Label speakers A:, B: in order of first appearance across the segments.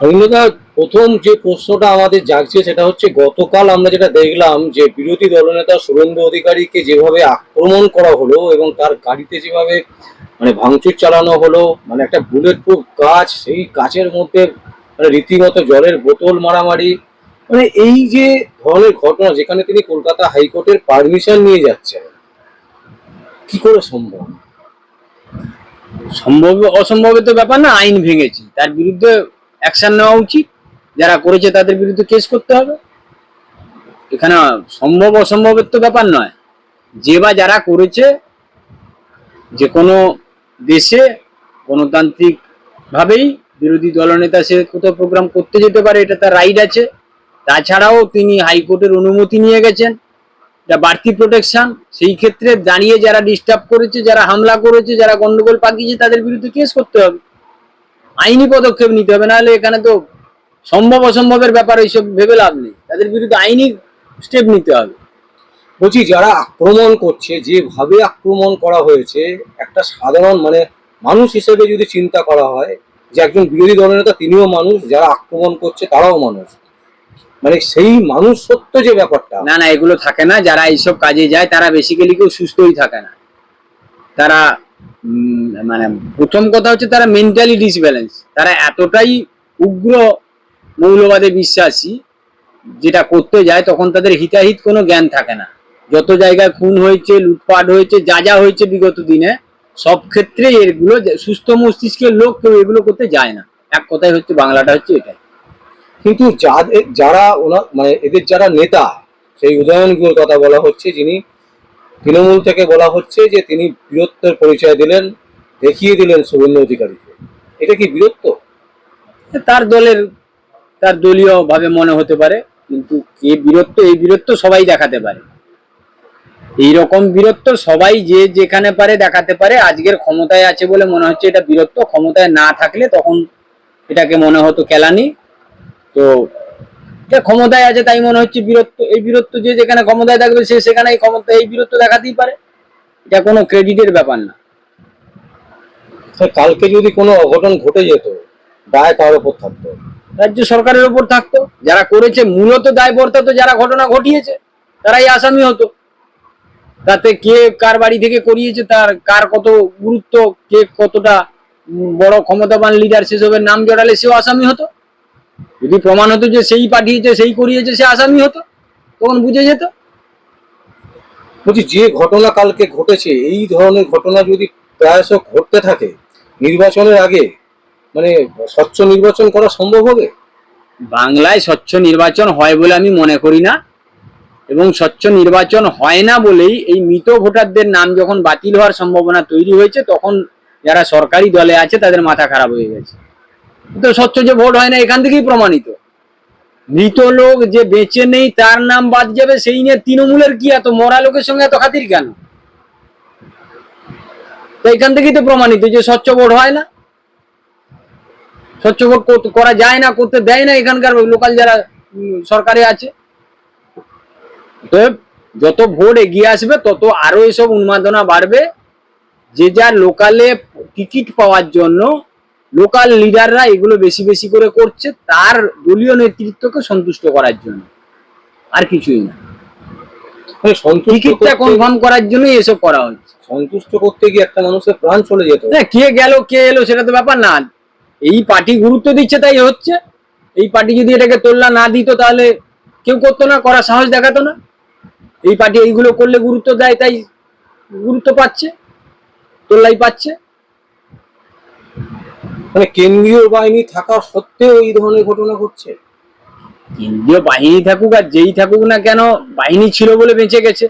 A: অভিনেতা, প্রথম যে প্রশ্নটা আমাদের জাগছে সেটা হচ্ছে, গতকাল আমরা যেটা দেখলাম যে বিরোধী দলনেতা শুভেন্দু অধিকারীকে যেভাবে আক্রমণ করা হলো এবং তার গাড়িতে যেভাবে ভাঙচুর চালানো হলো, একটা বুলেট প্রুফ কাঁচ, সেই কাঁচের মধ্যে রীতিমতো জলের বোতল মারামারি। এই যে ধরনের ঘটনা, যেখানে তিনি কলকাতা হাইকোর্টের পারমিশন নিয়ে যাচ্ছেন, কি করে সম্ভব?
B: সম্ভব অসম্ভবের তো ব্যাপার না, আইন ভেঙেছি, তার বিরুদ্ধে অ্যাকশন নেওয়া উচিত, যারা করেছে তাদের বিরুদ্ধে কেস করতে হবে। এখানে সম্ভব অসম্ভবের তো ব্যাপার নয়, যে বা যারা করেছে, যে কোনো দেশে গণতান্ত্রিক ভাবেই বিরোধী দলনেতা সে কোথাও প্রোগ্রাম করতে যেতে পারে, এটা তার রাইট আছে। তাছাড়াও তিনি হাইকোর্টের অনুমতি নিয়ে গেছেন, এটা বাড়তি প্রোটেকশন। সেই ক্ষেত্রে দাঁড়িয়ে যারা ডিস্টার্ব করেছে, যারা হামলা করেছে, যারা গন্ডগোল পাকিয়েছে, তাদের বিরুদ্ধে কেস করতে হবে, আইনি পদক্ষেপ নিতে হবে। নাহলে এখানে তো সম্ভব অসম্ভবের ব্যাপার, এইসব ভেবে লাভ নেই, তাদের বিরুদ্ধে আইনি স্টেপ নিতে হবে।
A: বলছি, যারা আক্রমণ করছে, যেভাবে আক্রমণ করা হয়েছে, একটা সাধারণ মানুষ হিসেবে যদি চিন্তা করা হয় যে একজন বিরোধী দলনেতা তিনিও মানুষ, যারা আক্রমণ করছে তারাও মানুষ, সেই মানুষ সত্য যে ব্যাপারটা।
B: না না, এগুলো থাকে না। যারা এইসব কাজে যায় তারা বেসিক্যালি কেউ সুস্থই থাকে না। তারা প্রথম কথা হচ্ছে তারা মেন্টালি ডিসব্যালেন্স, তারা এতটাই উগ্র মৌলবাদে বিশ্বাসী, যেটা করতে যায় তখন তাদের হিতাহিত কোনো জ্ঞান থাকে না। যত জায়গায় খুন হয়েছে, লুটপাট হয়েছে, যা যা হয়েছে বিগত দিনে, সব ক্ষেত্রে এগুলো সুস্থ মস্তিষ্কের লোক কেউ এগুলো করতে যায় না। এক কথায় হচ্ছে, বাংলাটা হচ্ছে এটাই।
A: কিন্তু যারা এদের যারা নেতা, সেই উদয়নগুলোর কথা বলা হচ্ছে, যিনি তৃণমূল থেকে বলা হচ্ছে যে তিনি বীরত্বের পরিচয় দিলেন, দেখিয়ে দিলেন শুভেন্দু অধিকারীকে, এটা কি বীরত্ব?
B: তার দলের, তার দলীয় ভাবে মনে হতে পারে, কিন্তু কে বীরত্ব, এই বীরত্ব সবাই দেখাতে পারে। এইরকম বীরত্ব সবাই যে যেখানে পারে দেখাতে পারে। আজকের ক্ষমতায় আছে বলে মনে হচ্ছে এটা বীরত্ব, ক্ষমতায় না থাকলে তখন এটাকে মনে হতো কেলানি। তো ক্ষমতায় আছে তাই মনে হচ্ছে বীরত্ব। এই বীরত্ব যে যেখানে ক্ষমতায় থাকবে সে সেখানেই ক্ষমতা, এই বীরত্ব দেখাতেই পারে, এটা কোনো ক্রেডিটের ব্যাপার না।
A: কালকে যদি কোনো অঘটন ঘটে যেত, দায় কার ওপর থাকতো?
B: রাজ্য সরকারের উপর থাকতো। যারা করেছে মূলত দায়বর্তা তো যারা ঘটনা ঘটিয়েছে তারাই আসামি হতো। তাতে কে কার বাড়ি থেকে করিয়েছে, তার কার কত গুরুত্ব, কে কতটা বড় ক্ষমতাবান লিডার, সেসবের নাম জড়ালে সেও আসামি হতো। যদি প্রমাণ হতো যে সেই পাঠিয়েছে, সেই করিয়েছে, সে আসামি হতো, তখন বুঝে যেত।
A: বলছি, যে ঘটনা কালকে ঘটেছে, এই ধরনের ঘটনা যদি প্রায়শ ঘটতে থাকে নির্বাচনের আগে, স্বচ্ছ নির্বাচন করা সম্ভব হবে?
B: বাংলায় স্বচ্ছ নির্বাচন হয় বলে আমি মনে করি না, এবং স্বচ্ছ নির্বাচন হয় না বলেই এই মৃত ভোটারদের নাম যখন বাতিল হওয়ার সম্ভাবনা তৈরি হয়েছে, তখন যারা সরকারি দলে আছে তাদের মাথা খারাপ হয়ে গেছে। তো স্বচ্ছ যে ভোট হয় না এখান থেকেই প্রমাণিত। মৃত লোক যে বেঁচে নেই তার নাম বাদ যাবে, সেই নিয়ে তৃণমূলের কি এত, মরা লোকের সঙ্গে এত খাতির কেন? তো এখান থেকেই তো প্রমাণিত যে স্বচ্ছ ভোট হয় না, স্বচ্ছ ভোট করা যায় না, করতে দেয় না এখানকার লোকাল যারা সরকারে আছে। যত ভোট এগিয়ে আসবে তত আরো এসব উন্মাদনা বাড়বে। যে যার লোকালে টিকিট পাওয়ার জন্য লোকাল লিডাররা এগুলো বেশি বেশি করে করছে, তার দলীয় নেতৃত্বকে সন্তুষ্ট করার জন্য, আর কিছুই না। টিকিটটা কনফার্ম করার জন্যই এসব করা হচ্ছে।
A: সন্তুষ্ট করতে গিয়ে একটা মানুষের প্রাণ চলে যেত।
B: কে গেল কে এলো সেটা তো ব্যাপার না, এই পার্টি গুরুত্ব দিচ্ছে তাই হচ্ছে। এই পার্টি যদি এটাকে তোল্লা না দিত তাহলে কেউ করতো না, করার সাহস দেখাতো না। এই পার্টি এইগুলো করলে গুরুত্ব দেয় তাই গুরুত্ব পাচ্ছে, তোল্লাই পাচ্ছে।
A: কেন্দ্রীয় বাহিনী থাকা সত্ত্বেও এই ধরনের ঘটনা ঘটছে।
B: কেন্দ্রীয় বাহিনী থাকুক আর যেই থাকুক না কেন, বাহিনী ছিল বলে বেঁচে গেছে।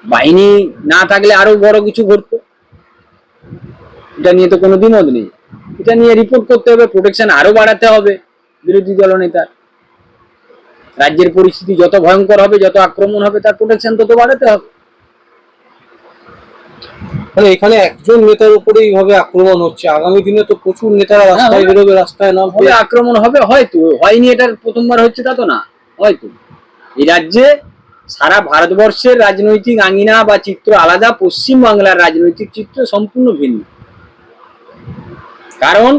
B: বাহিনী না থাকলে আরো বড় কিছু ঘটতো, এটা নিয়ে তো কোনো দ্বিমত নেই। এটা নিয়ে রিপোর্ট করতে হবে, প্রোটেকশন আরো বাড়াতে হবে বিরোধী দলনেতার। রাজ্যের পরিস্থিতি যত ভয়ঙ্কর হবে, যত আক্রমণ হবে, তার প্রোটেকশন তত বাড়াতে হবে।
A: এখানে একজন নেতার উপরে এইভাবে আক্রমণ হচ্ছে, আগামী দিনে তো প্রচুর নেতারা রাস্তায় বেরোবে, রাস্তায় নামবে,
B: আক্রমণ হবে। হয়তো হয়নি, এটার প্রথমবার হচ্ছে তা তো না। হয়তো এই রাজ্যে, সারা ভারতবর্ষের রাজনৈতিক আঙিনা বা চিত্র আলাদা, পশ্চিম বাংলার রাজনৈতিক চিত্র সম্পূর্ণ ভিন্ন। কারণ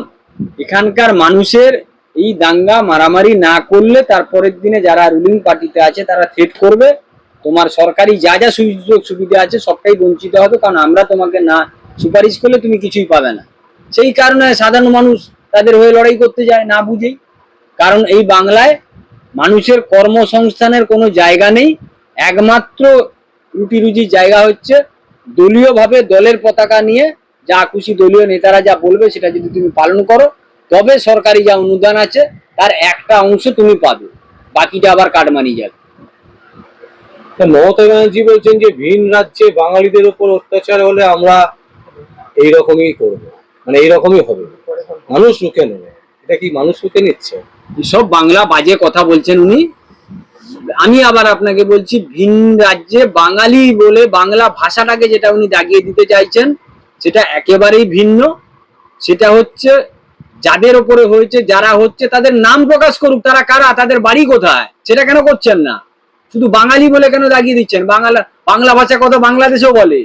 B: এখানকার মানুষের এই দাঙ্গা মারামারি না করলে তারপরের দিনে যারা রুলিং পার্টিতে আছে তারা থ্রেট করবে, তোমার সরকারি যা যা সুযোগ সুবিধা আছে সবটাই বঞ্চিত হবে, কারণ আমরা তোমাকে না সুপারিশ করলে তুমি কিছুই পাবে না। সেই কারণে সাধারণ মানুষ তাদের হয়ে লড়াই করতে যায় না বুঝেই। কারণ এই বাংলায় মানুষের কর্মসংস্থানের কোনো জায়গা নেই, একমাত্র রুটি রুজির জায়গা হচ্ছে দলীয়ভাবে দলের পতাকা নিয়ে যা খুশি দলীয় নেতারা যা বলবে সেটা যদি তুমি পালন করো, তবে সরকারি যা অনুদান আছে তার একটা অংশ তুমি পাবে, বাকিটা আবার কাটমানি যাবে।
A: মমতা ব্যানার্জি বলছেন যে ভিন রাজ্যে বাঙালিদের উপর অত্যাচার হলে আমরা এইরকমই করবো, মানে এইরকমই হবে, মানুষ রুখে নেবে। এটা কি মানুষ রুখে নিচ্ছে?
B: সব বাংলা বাজে কথা বলছেন উনি। আমি আবার আপনাকে বলছি, ভিন রাজ্যে বাঙালি বলে বাংলা ভাষাটাকে যেটা উনি দাগিয়ে দিতে চাইছেন সেটা একেবারেই ভিন্ন। সেটা হচ্ছে যাদের ওপরে হয়েছে, যারা হচ্ছে তাদের নাম প্রকাশ করুক, তারা কারা, তাদের বাড়ি কোথায়, সেটা কেন করছেন না? শুধু বাঙালি বলে কেন দাগিয়ে দিচ্ছেন? বাংলা ভাষা কথা বাংলাদেশেও বলে।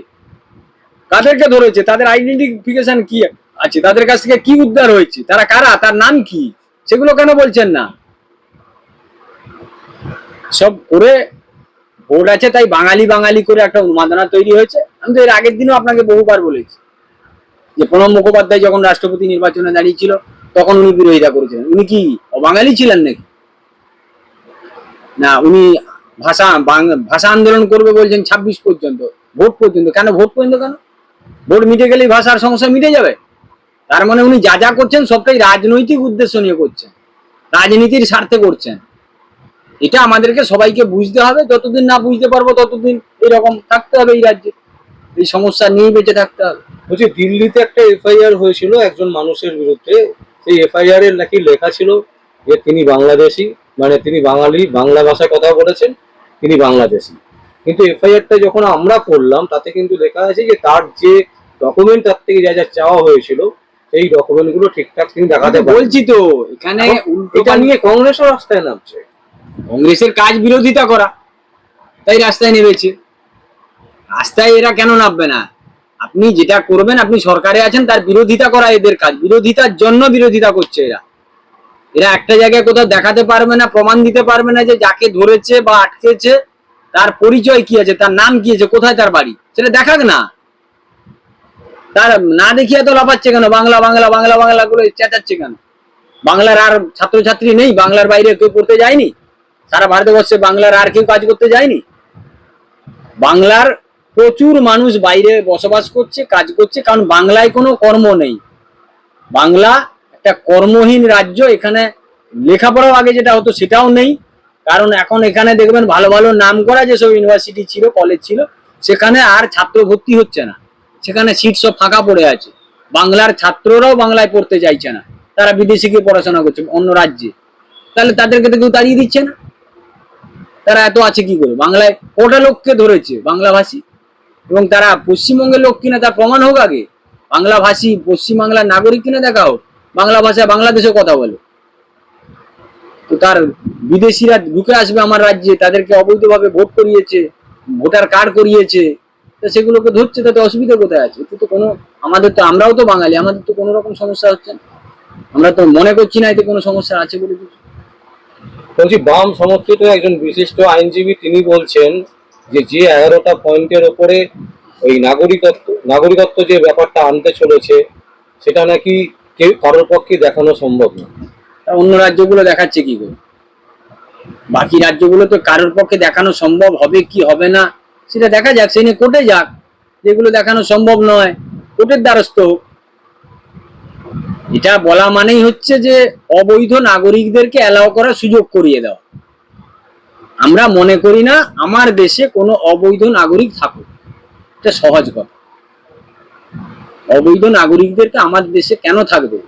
B: কাদেরকে ধরেছে, তাদের আইডেন্টিফিকেশন কি আছে, তাদের কাছ থেকে কি উদ্ধার হয়েছে, তারা কারা, তার নাম কি, সেগুলো কেন বলছেন না? সব করে ভোট আছে তাই বাঙালি বাঙালি করে একটা উন্মাদনা তৈরি হয়েছে। আমি তো এর আগের দিনও আপনাকে বহুবার বলেছি যে প্রণব মুখোপাধ্যায় যখন রাষ্ট্রপতি নির্বাচনে দাঁড়িয়েছিল তখন উনি বিরোধিতা করেছিলেন। উনি কি অবাঙালি ছিলেন নাকি? না, উনি ভাষা আন্দোলন করবে বলছেন 26 পর্যন্ত, ভোট পর্যন্ত। কেন ভোট পর্যন্ত? কেন ভোট মিটে গেলেই ভাষার সমস্যা মিটে যাবে? তার মানে উনি যা যা করছেন সবটাই রাজনৈতিক উদ্দেশ্য নিয়ে করছেন, রাজনীতির স্বার্থে করছেন। এটা আমাদেরকে সবাইকে বুঝতে হবে। যতদিন না বুঝতে পারবো ততদিন এরকম থাকতে হবে, এই রাজ্যে এই সমস্যা নিয়ে বেঁচে থাকতে হবে।
A: বলছি দিল্লিতে একটা এফআইআর হয়েছিল একজন মানুষের বিরুদ্ধে, সেই এফআইআর এর নাকি লেখা ছিল যে তিনি বাংলাদেশি, মানে তিনি বাঙালি, বাংলা ভাষায় কথা বলেছেন, তিনি বাংলাদেশি। কিন্তু এফআইআরটা যখন আমরা পড়লাম তাতে কিন্তু লেখা আছে যে তার যে ডকুমেন্ট, তার থেকে যা যা চাওয়া হয়েছিল সেই ডকুমেন্ট গুলো ঠিকঠাক তিনি দেখাতে পারেন।
B: বলছি তো, এখানে
A: এটা নিয়ে কংগ্রেসও রাস্তায় নামছে।
B: কংগ্রেসের কাজ বিরোধিতা করা, তাই রাস্তায় নেমেছে। রাস্তায় এরা কেন নামবে না? আপনি যেটা করবেন, আপনি সরকারে আছেন, তার বিরোধিতা করা এদের কাজ। বিরোধিতার জন্য বিরোধিতা করছে এরা। এরা একটা জায়গায় কোথাও দেখাতে পারবে না, প্রমাণ দিতে পারবে না যে যাকে ধরেছে বা আটকেছে তার পরিচয় কি আছে, তার নাম কি আছে, কোথায় তার বাড়ি, সেটা দেখাক না। তার না দেখিয়ে তো লাফাচ্ছে কেন? বাংলা বাংলা বাংলা বাংলা গুলো চেঁচাচ্ছে কেন? বাংলার আর ছাত্রছাত্রী নেই? বাংলার বাইরে কেউ পড়তে যায়নি? সারা ভারতবর্ষে বাংলার আর কেউ কাজ করতে যায়নি? বাংলার প্রচুর মানুষ বাইরে বসবাস করছে, কাজ করছে, কারণ বাংলায় কোনো কর্ম নেই। বাংলা একটা কর্মহীন রাজ্য। এখানে লেখাপড়াও আগে যেটা হতো সেটাও নেই, কারণ এখন এখানে দেখবেন ভালো ভালো নাম করা যেসব ইউনিভার্সিটি ছিল, কলেজ ছিল, সেখানে আর ছাত্র ভর্তি হচ্ছে না, সেখানে সিট সব ফাঁকা পড়ে আছে। বাংলার ছাত্ররাও বাংলায় পড়তে চাইছে না, তারা বিদেশে গিয়ে পড়াশোনা করছে অন্য রাজ্যে। তাহলে তাদেরকে তো কেউ তাড়িয়ে দিচ্ছে না। তারা এত আছে কি করে? বাংলায় কটা লোককে ধরেছে বাংলাভাষী, এবং তারা পশ্চিমবঙ্গের লোক কিনা তার প্রমাণ হোক আগে। বাংলাভাষী পশ্চিমবাংলার নাগরিক কিনা দেখা হোক, বাংলা ভাষায় বাংলাদেশে কথা বলে। তো তার বিদেশিরা ঢুকে আসবে আমার রাজ্যে, তাদেরকে অবৈধভাবে ভোট করিয়েছে, ভোটার কার্ড করিয়েছে, তো সেগুলোকে ধরছে, তাতে অসুবিধা কোথায় আছে? এতে তো কোনো, আমাদের তো, আমরাও তো বাঙালি, আমাদের তো কোনো রকম সমস্যা হচ্ছে না। আমরা তো মনে করছি না এতে কোনো সমস্যা আছে বলে কিছু।
A: বলছি বাম সমর্থিত একজন বিশিষ্ট আইনজীবী তিনি বলছেন যে 11টা পয়েন্টের ওপরে ওই নাগরিকত্ব যে ব্যাপারটা আনতে চলেছে সেটা নাকি কেউ কারোর পক্ষে দেখানো সম্ভব না।
B: অন্য রাজ্যগুলো দেখাচ্ছে কি করে? বাকি রাজ্যগুলো তো কারোর পক্ষে দেখানো সম্ভব হবে কি হবে না সেটা দেখা যাক, সেই নিয়ে কোর্টে যাক। যেগুলো দেখানো সম্ভব নয় কোর্টের দ্বারস্থ হোক। এটা বলা মানেই হচ্ছে যে অবৈধ নাগরিকদেরকে অ্যালাউ করার সুযোগ করিয়ে দেওয়া। আমরা মনে করি না আমার দেশে কোনো অবৈধ নাগরিক থাকুক, এটা সহজ কথা। অবৈধ নাগরিকদেরকে আমার দেশে কেন থাকবে?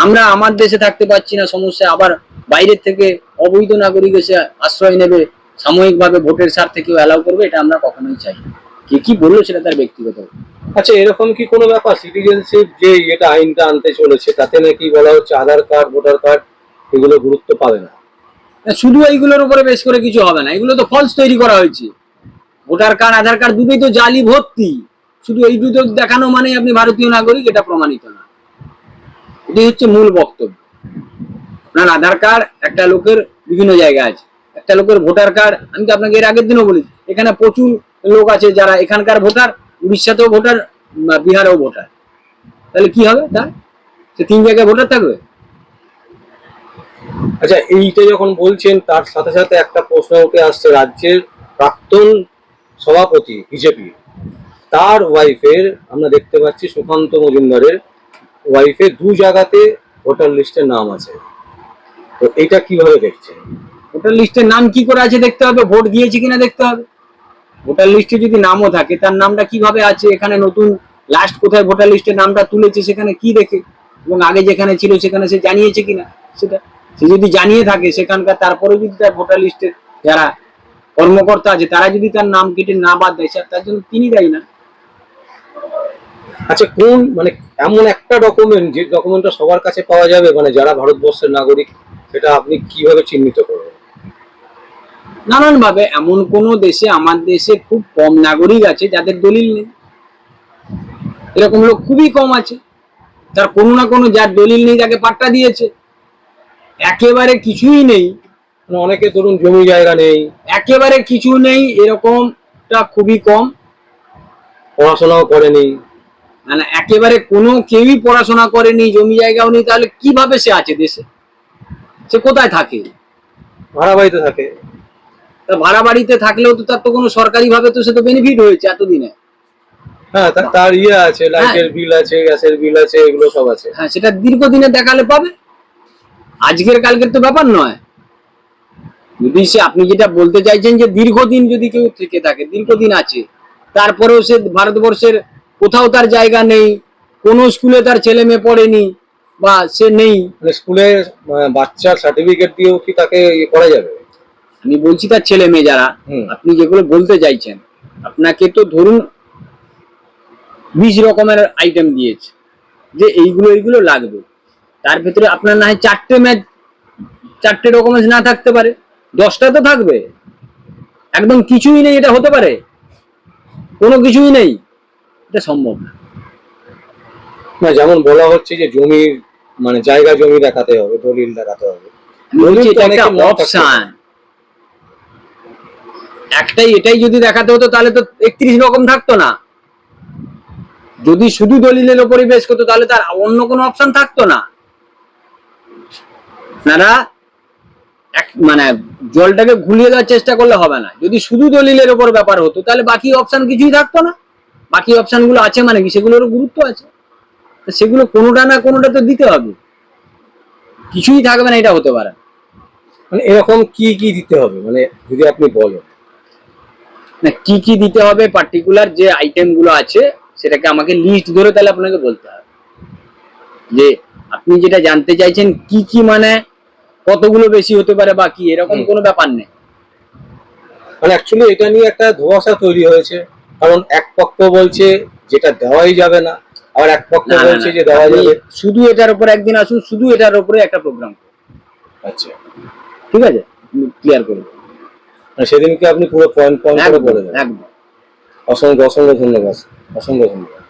B: আমরা আমার দেশে থাকতে পারছি না, সমস্যা, আবার বাইরের থেকে অবৈধ নাগরিক এসে আশ্রয় নেবে, সাময়িকভাবে ভোটের স্বার্থে কেউ অ্যালাউ করবে, এটা আমরা কখনোই চাই না। কে কি বললো সেটা তার ব্যক্তিগত।
A: আচ্ছা, এরকম কি কোনো ব্যাপার সিটিজেনশিপ যে এটা আইনটা আনতে চলেছে তাতে নাকি বলা হচ্ছে আধার কার্ড, ভোটার কার্ড এগুলো গুরুত্ব পাবে না?
B: শুধু এইগুলোর উপরে বেশ করে কিছু হবে না, এগুলো তো ফলস তৈরি করা হয়েছে। ভোটার কার্ড, আধার কার্ড দুটোই তো জালি ভর্তি। শুধু এই দুটো দেখানো মানে আপনি ভারতীয় নাগরিক, এটা প্রমাণিত না। এটাই হচ্ছে মূল বক্তব্য। আপনার আধার কার্ড একটা লোকের বিভিন্ন জায়গায় আছে, একটা লোকের ভোটার কার্ড, আমি তো আপনাকে এর আগের দিনও বলেছি, এখানে প্রচুর লোক আছে যারা এখানকার ভোটার, উড়িষ্যাতেও ভোটার, বিহারেও ভোটার। তাহলে কি হবে তার? সে 3 জায়গায় ভোটার থাকবে?
A: আচ্ছা, এইটা যখন বলছেন তার সাথে সাথে একটা প্রশ্ন উঠে আসছে, রাজ্যের প্রাক্তন সভাপতি বিজেপি, তার ওয়াইফের আমরা দেখতে পাচ্ছি সুকান্ত মজুমদারের ওয়াইফের 2 জায়গাতে ভোটার লিস্টের নাম আছে, তো এটা কিভাবে দেখছেন?
B: ভোটার লিস্টের নাম কি করে আছে দেখতে হবে, ভোট দিয়েছে কিনা দেখতে হবে। ভোটার লিস্টে যদি নামও থাকে, তার নামটা কিভাবে আছে, এখানে নতুন লাস্ট কোথায় ভোটার লিস্টের নামটা তুলেছে সেখানে কি দেখে, এবং আগে যেখানে ছিল সেখানে সে জানিয়েছে কিনা সেটা। সে যদি জানিয়ে থাকে সেখানকার, তারপরে যদি তার ভোটার লিস্টের যারা কর্মকর্তা আছে তারা যদি তার নাম কেটে না বাদ দেয়, তার জন্য তিনি দায়ী না।
A: আচ্ছা, কোন মানে এমন একটা ডকুমেন্ট যে ডকুমেন্টটা সবার কাছে পাওয়া যাবে, মানে যারা ভারতবর্ষের নাগরিক, সেটা আপনি কিভাবে চিহ্নিত করবেন?
B: নানান ভাবে, এমন কোন দেশে, আমার দেশে খুব কম নাগরিক আছে যাদের দলিল নেই। এরকম লোক খুবই কম আছে, তার কোনো না কোনো, যার দলিল নেই তাকে পাট্টা দিয়েছে। একেবারে কিছুই নেই,
A: মানে অনেকে ধরুন জমি জায়গা নেই,
B: একেবারে কিছু নেই, এরকমটা খুবই কম।
A: পড়াশোনাও করেনি,
B: মানে একেবারে কোনো কেউই পড়াশোনা করেনি, জমি জায়গাও নেই, তাহলে কিভাবে সে আছে দেশে? সে কোথায় থাকে?
A: ভাড়া বাড়িতে থাকে।
B: তা ভাড়া বাড়িতে থাকলেও তো তার তো কোনো সরকারি ভাবে তো সে তো বেনিফিট হয়েছে এতদিনে।
A: হ্যাঁ, তার ইয়ে আছে, লাইটের বিল আছে, গ্যাসের বিল আছে, এগুলো সব আছে।
B: হ্যাঁ, সেটা দীর্ঘদিনে দেখালে পাবে, আজকের কালকের তো ব্যাপার নয়। যদি সে, আপনি যেটা বলতে চাইছেন যে দীর্ঘদিন যদি কেউ থেকে থাকে, দীর্ঘদিন আছে, তারপরেও সে ভারতবর্ষের কোথাও তার জায়গা নেই, কোনো স্কুলে তার ছেলে মেয়ে পড়েনি, বা সে নেই,
A: মানে স্কুলে বাচ্চার সার্টিফিকেট দিয়েও কি তাকে ইয়ে করা যাবে?
B: আমি বলছি তার ছেলে মেয়ে যারা, আপনি যেগুলো বলতে চাইছেন, আপনাকে তো ধরুন 20 রকমের আইটেম দিয়েছে যে এইগুলো এইগুলো লাগবে, তার ভিতরে আপনার না হয় 4টে ডকুমেন্টস না থাকতে পারে, 10টা তো থাকবে। একদম কিছুই নেই এটা হতে পারে? কোনো কিছুই নেই, এটা সম্ভব না।
A: না, যেমন বলা হচ্ছে যে জমির মানে জায়গা জমি দেখাতে হবে, দলিল দেখাতে হবে।
B: বলছি এটা একটা
A: অনেকের নাম থাকতে
B: অপশন,
A: পারে।
B: এটাই যদি দেখাতে হতো তাহলে তো 31 রকম থাকতো না। যদি শুধু দলিলের উপরই বেশ করতো তাহলে তার অন্য কোনো অপশন থাকতো না। আপনারা মানে জলটাকে ঘুলিয়ে দেওয়ার চেষ্টা করলে হবে না। যদি শুধু দলিলের উপর ব্যাপার হতো তাহলে বাকি অপশন কিছুই থাকতো না। বাকি অপশন গুলো আছে মানে কি, সেগুলোরও গুরুত্ব আছে, সেগুলো কোনোটা না কোনোটা তো দিতে হবে। কিছুই থাকবে না এটা হতে পারে না।
A: মানে এরকম কি কি দিতে হবে, মানে যদি আপনি বলেন।
B: না, কি কি দিতে হবে পার্টিকুলার যে আইটেম গুলো আছে সেটাকে আমাকে লিস্ট ধরে তাহলে আপনাকে বলতে হবে যে আপনি যেটা জানতে চাইছেন কি কি, মানে কতগুলো বেশি হতে পারে বা কি, এরকম কোনো ব্যাপার নেই।
A: মানে অ্যাকচুয়ালি এটা নিয়ে একটা ধোঁয়াশা তৈরি হয়েছে, কারণ এক পক্ষ বলছে যেটা দেওয়াই যাবে না, আর এক পক্ষ
B: না, না,
A: বলছে
B: না,
A: যে দেওয়া
B: আপনি
A: যাবে।
B: শুধু এটার উপর একদিন আসুন, শুধু এটার উপরে একটা প্রোগ্রাম,
A: আচ্ছা,
B: ঠিক আছে, ক্লিয়ার করে দেবো।
A: মানে সেদিনকে আপনি পুরো পয়েন্ট পয়েন্ট করে বলে দেবেন।
B: একদম।
A: অসংখ্য অসংখ্য ধন্যবাদ, অসংখ্য ধন্যবাদ।